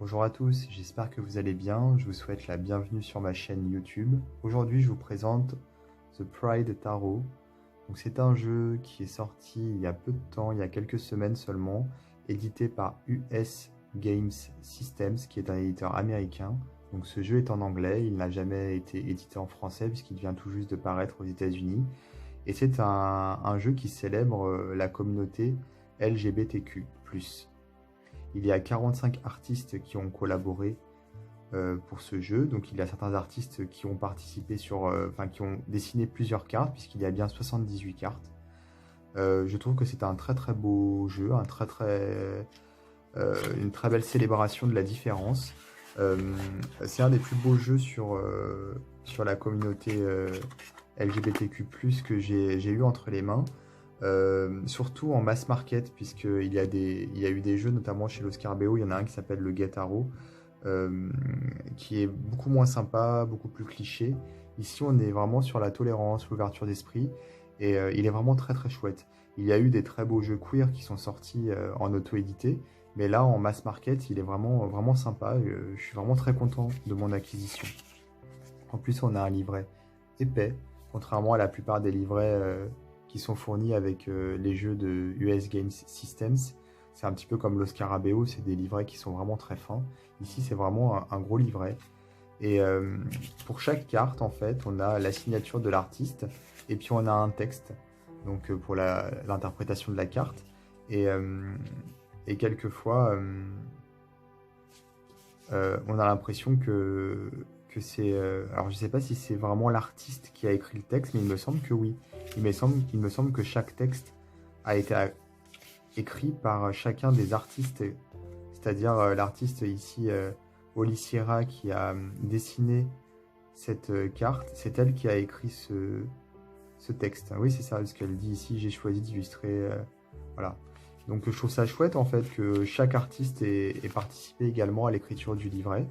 Bonjour à tous, j'espère que vous allez bien. Je vous souhaite la bienvenue sur ma chaîne YouTube. Aujourd'hui, je vous présente The Pride Tarot. Donc, c'est un jeu qui est sorti il y a peu de temps, il y a quelques semaines seulement, édité par US Games Systems, qui est un éditeur américain. Donc, ce jeu est en anglais, il n'a jamais été édité en français puisqu'il vient tout juste de paraître aux États-Unis. Et c'est un jeu qui célèbre la communauté LGBTQ+. Il y a 45 artistes qui ont collaboré pour ce jeu. Donc il y a certains artistes qui ont participé qui ont dessiné plusieurs cartes, puisqu'il y a bien 78 cartes. Je trouve que c'est un très très beau jeu, une très belle célébration de la différence. C'est un des plus beaux jeux sur la communauté LGBTQ+, que j'ai eu entre les mains. Surtout en mass market, puisqu'il y a eu des jeux, notamment chez l'Oscar-BO, il y en a un qui s'appelle le Get Arrow, qui est beaucoup moins sympa, beaucoup plus cliché. Ici, on est vraiment sur la tolérance, l'ouverture d'esprit, et il est vraiment très très chouette. Il y a eu des très beaux jeux queer qui sont sortis en auto-édité, mais là, en mass market, il est vraiment, vraiment sympa. Je suis vraiment très content de mon acquisition. En plus, on a un livret épais, contrairement à la plupart des livrets qui sont fournis avec les jeux de US Games Systems. C'est un petit peu comme l'Oscar-BO, c'est des livrets qui sont vraiment très fins. Ici, c'est vraiment un gros livret. Et pour chaque carte, en fait, on a la signature de l'artiste et puis on a un texte, donc pour l'interprétation de la carte. Et quelquefois, on a l'impression que c'est... alors, je ne sais pas si c'est vraiment l'artiste qui a écrit le texte, mais il me semble que oui. Il me semble que chaque texte a été écrit par chacun des artistes, c'est-à-dire l'artiste ici, Oli Sierra, qui a dessiné cette carte, c'est elle qui a écrit ce texte. Oui, c'est ça, ce qu'elle dit ici, j'ai choisi d'illustrer. Voilà. Donc je trouve ça chouette en fait que chaque artiste ait participé également à l'écriture du livret.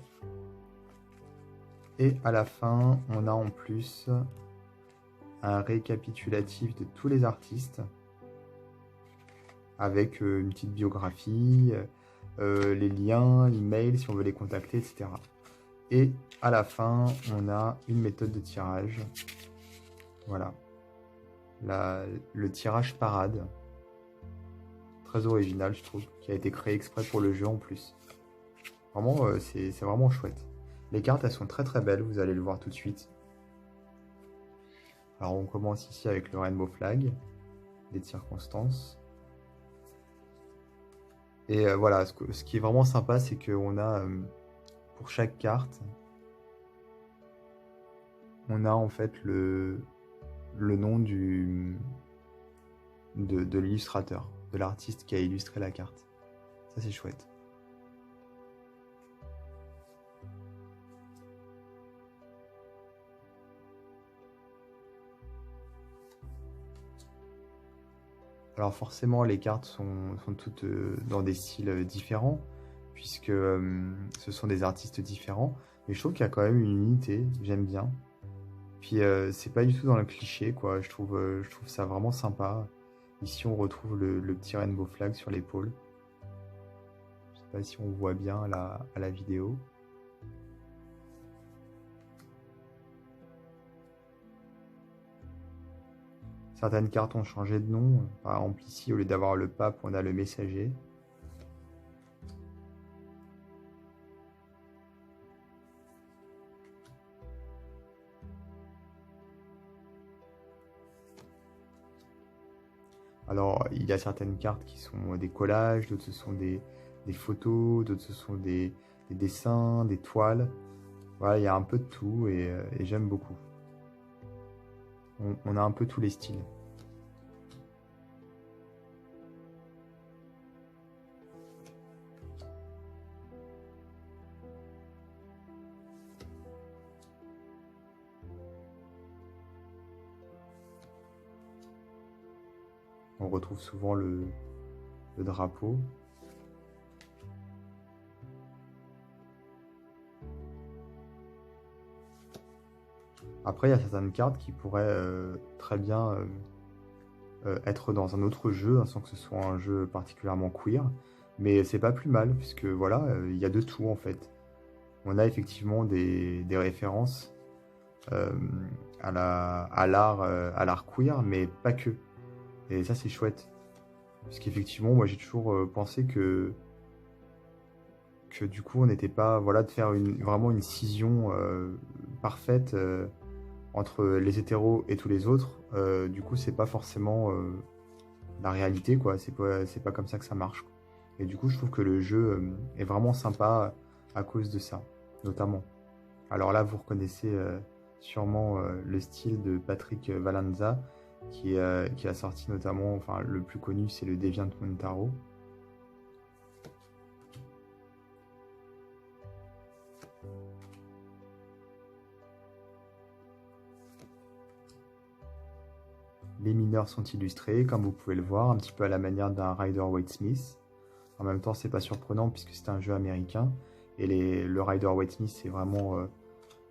Et à la fin, on a en plus un récapitulatif de tous les artistes avec une petite biographie, les liens, email si on veut les contacter, etc. Et à la fin, on a une méthode de tirage. Voilà. Le tirage parade. Très original, je trouve, qui a été créé exprès pour le jeu en plus. Vraiment, c'est vraiment chouette. Les cartes, elles sont très très belles, vous allez le voir tout de suite. Alors on commence ici avec le Rainbow Flag, des circonstances. Et voilà, ce qui est vraiment sympa, c'est qu'on a, pour chaque carte, on a en fait le nom de l'illustrateur, de l'artiste qui a illustré la carte. Ça, c'est chouette. Alors forcément, les cartes sont toutes dans des styles différents, puisque ce sont des artistes différents. Mais je trouve qu'il y a quand même une unité, j'aime bien. Puis c'est pas du tout dans le cliché, quoi. Je trouve ça vraiment sympa. Ici, on retrouve le petit rainbow flag sur l'épaule. Je sais pas si on voit bien à la vidéo. Certaines cartes ont changé de nom. Par exemple, ici, au lieu d'avoir le pape, on a le messager. Alors, il y a certaines cartes qui sont des collages, d'autres ce sont des photos, d'autres ce sont des dessins, des toiles. Voilà, il y a un peu de tout et j'aime beaucoup. On a un peu tous les styles. On retrouve souvent le drapeau. Après, il y a certaines cartes qui pourraient très bien être dans un autre jeu, hein, sans que ce soit un jeu particulièrement queer. Mais c'est pas plus mal, puisque voilà, il y a de tout en fait. On a effectivement des références euh, à l'art queer, mais pas que. Et ça, c'est chouette. Parce qu'effectivement, moi, j'ai toujours pensé que du coup, on n'était pas, voilà, de faire vraiment une scission parfaite entre les hétéros et tous les autres. Du coup, c'est pas forcément la réalité, quoi. C'est pas comme ça que ça marche. Et du coup, je trouve que le jeu est vraiment sympa à cause de ça, notamment. Alors là, vous reconnaissez sûrement le style de Patrick Valanza, qui a sorti notamment, enfin, le plus connu, c'est le Deviant Montaro. Les mineurs sont illustrés, comme vous pouvez le voir, un petit peu à la manière d'un Rider-Waite-Smith. En même temps, c'est pas surprenant puisque c'est un jeu américain. Et le Rider-Waite-Smith, c'est vraiment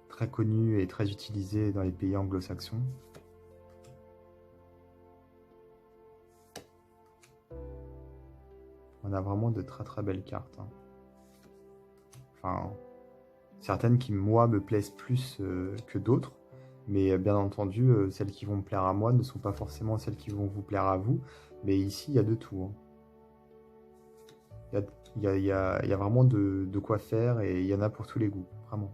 très connu et très utilisé dans les pays anglo-saxons. On a vraiment de très très belles cartes, hein. Enfin, certaines qui, moi, me plaisent plus que d'autres. Mais bien entendu, celles qui vont me plaire à moi ne sont pas forcément celles qui vont vous plaire à vous. Mais ici, il y a de tout, hein. Il y a vraiment de quoi faire et il y en a pour tous les goûts, vraiment.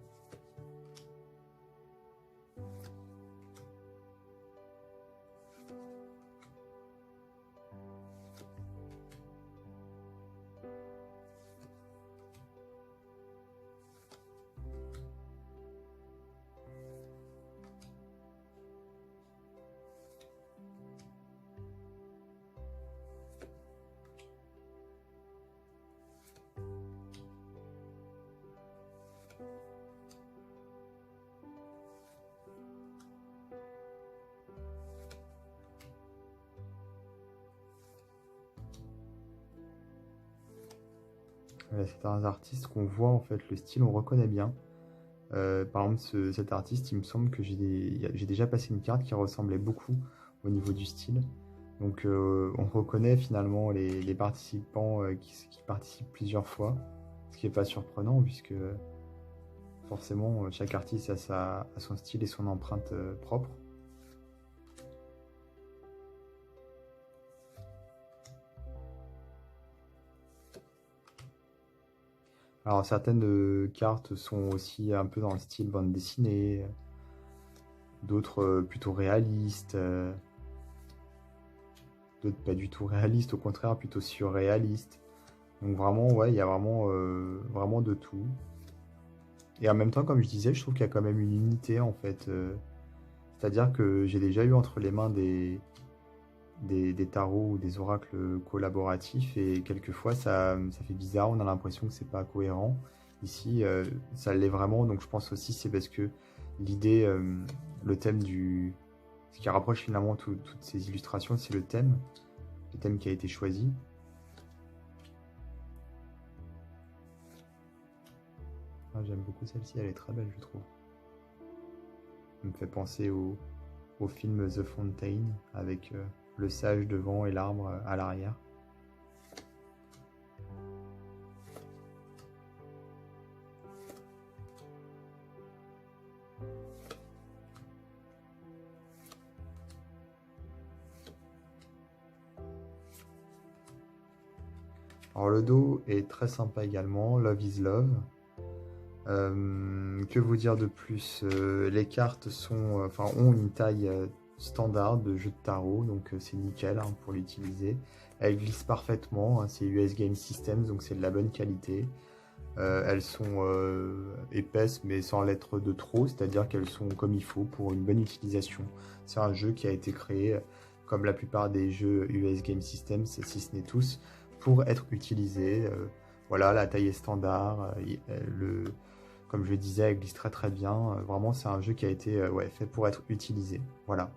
C'est un artiste qu'on voit, en fait, le style, on reconnaît bien. Par exemple, cet artiste, il me semble que j'ai déjà passé une carte qui ressemblait beaucoup au niveau du style. Donc on reconnaît finalement les participants qui participent plusieurs fois, ce qui n'est pas surprenant puisque forcément chaque artiste a son style et son empreinte propre. Alors certaines cartes sont aussi un peu dans le style bande dessinée, d'autres plutôt réalistes, d'autres pas du tout réalistes, au contraire plutôt surréalistes. Donc vraiment, ouais, il y a vraiment de tout. Et en même temps, comme je disais, je trouve qu'il y a quand même une unité en fait. C'est-à-dire que j'ai déjà eu entre les mains des tarots ou des oracles collaboratifs et quelquefois ça fait bizarre, on a l'impression que c'est pas cohérent. Ici, ça l'est vraiment, donc je pense aussi c'est parce que l'idée, le thème ce qui rapproche finalement toutes ces illustrations, c'est le thème qui a été choisi. Ah, j'aime beaucoup celle-ci, elle est très belle, je trouve. Elle me fait penser au film The Fountain avec le sage devant et l'arbre à l'arrière. Alors le dos est très sympa également, Love is Love. Que vous dire de plus? Les cartes ont une taille standard de jeu de tarot, donc c'est nickel hein, pour l'utiliser. Elles glissent parfaitement, hein, c'est US Game Systems, donc c'est de la bonne qualité. Elles sont épaisses mais sans l'être de trop, c'est-à-dire qu'elles sont comme il faut pour une bonne utilisation. C'est un jeu qui a été créé, comme la plupart des jeux US Game Systems, si ce n'est tous, pour être utilisé. Voilà, la taille est standard, comme je le disais, elle glisse très très bien. Vraiment, c'est un jeu qui a été ouais, fait pour être utilisé. Voilà.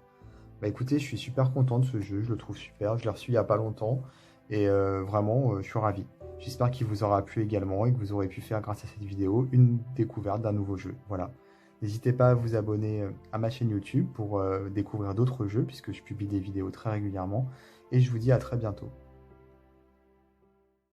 Bah écoutez, je suis super content de ce jeu, je le trouve super. Je l'ai reçu il n'y a pas longtemps et vraiment, je suis ravi. J'espère qu'il vous aura plu également et que vous aurez pu faire, grâce à cette vidéo, une découverte d'un nouveau jeu. Voilà. N'hésitez pas à vous abonner à ma chaîne YouTube pour découvrir d'autres jeux, puisque je publie des vidéos très régulièrement. Et je vous dis à très bientôt.